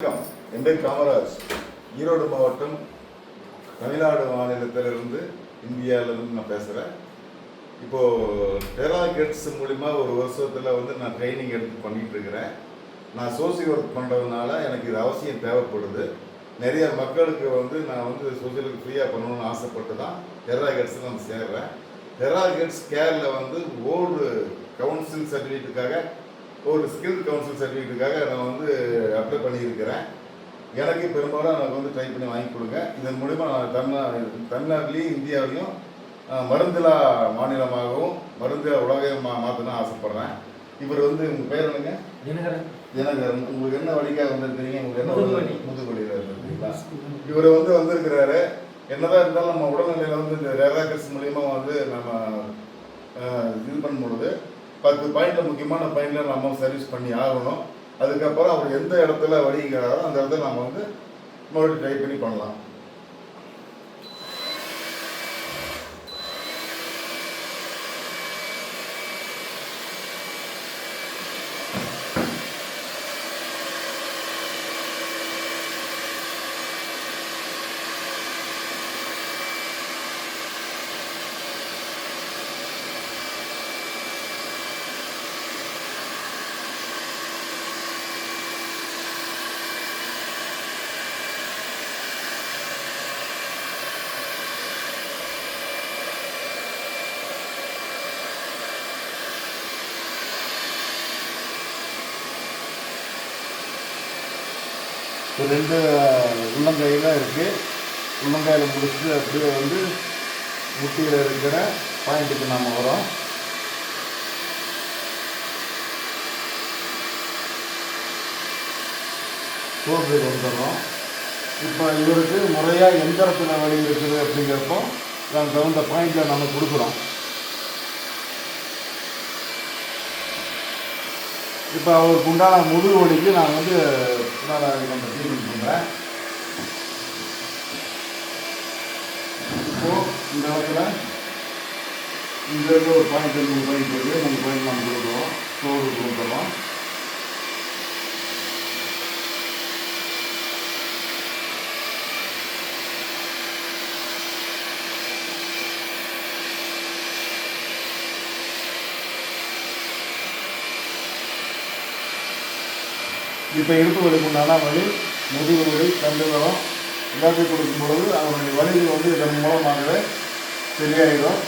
வணக்கம். என் பேர் காமராஜ். ஈரோடு மாவட்டம், தமிழ்நாடு மாநிலத்திலிருந்து, இந்தியாவிலிருந்து நான் பேசுகிறேன். இப்போது டெரா கெட்ஸ் மூலிமா ஒரு வருஷத்தில் நான் ட்ரைனிங் எடுத்து பண்ணிகிட்டு இருக்கிறேன். நான் சோசியல் ஒர்க் பண்ணுறதுனால எனக்கு இது அவசியம் தேவைப்படுது. நிறைய மக்களுக்கு நான் சோசியலுக்கு ஃப்ரீயாக பண்ணணும்னு ஆசைப்பட்டு தான் டெரா கெட்ஸில் நான் சேர்றேன். டெரா கெட்ஸ் கேரில் ஓல்டு கவுன்சில் சர்டிஃபிகேட்டுக்காக ஒரு ஸ்கில் கவுன்சில் சர்டிஃபிகேட்டுக்காக நான் அப்ளை பண்ணியிருக்கிறேன். எனக்கு பெரும்பாலும் எனக்கு ட்ரை பண்ணி வாங்கி கொடுங்க. இதன் மூலிமா நான் தமிழ்நாட்டிலையும் இந்தியாவிலையும் மருந்திலா மாநிலமாகவும் மருந்திலா உலகையும் மாற்றணும்னு ஆசைப்பட்றேன். இவர் உங்கள் பேர் என்னங்க? தினகரன். உங்களுக்கு என்ன வழிக்காக வந்திருக்கிறீங்க? உங்களுக்கு என்ன முதுகுவலியில் இருந்திருக்கீங்களா? இவர் வந்திருக்கிறாரு. என்னதான் இருந்தாலும் நம்ம உடல்நிலையில் இந்த டெரா கெட்ஸ் மூலிமா நம்ம இது பண்ணும்பொழுது 10 பாயிண்டில் முக்கியமான பாயிண்டில் நம்ம சர்வீஸ் பண்ணி ஆகணும். அதுக்கப்புறம் அவர் எந்த இடத்துல வழிகிறாரோ அந்த இடத்துல நம்ம மறுபடியும் ட்ரை பண்ணி பண்ணலாம். ஒரு 2 உள்ளங்கையில் இருக்குது. உள்ளங்கையில் முடிச்சுட்டு அப்படியே முட்டியில் இருக்கிற பாயிண்ட்டுக்கு நாம் வரோம். சோர்வுக்கு வந்துடுறோம். இப்போ இவருக்கு முறையாக எந்த இடத்துல வலி இருக்குது அப்படிங்கிறப்போ நாங்கள் தகுந்த பாயிண்டில் நம்ம கொடுக்குறோம். இப்போ அவருக்கு உண்டான முதுகு வலிக்கு நான் நம்ம ட்ரீட்மெண்ட் பண்ணுறேன். இப்போது இந்த இடத்துல இங்கேருந்து ஒரு பாயிண்ட் இருக்குது. நம்ம பாயிண்ட் நம்ம கொடுக்குறோம். சோறு கொடுக்குறோம். இப்போ இடுப்பு வலிக்கு உண்டான வலி, முதுகு வலி, கண்டு வரம் எல்லாத்தையும் கொடுக்கும்பொழுது அவருடைய வலிகள் இதன் மூலமாகவே சரியாயிடும்.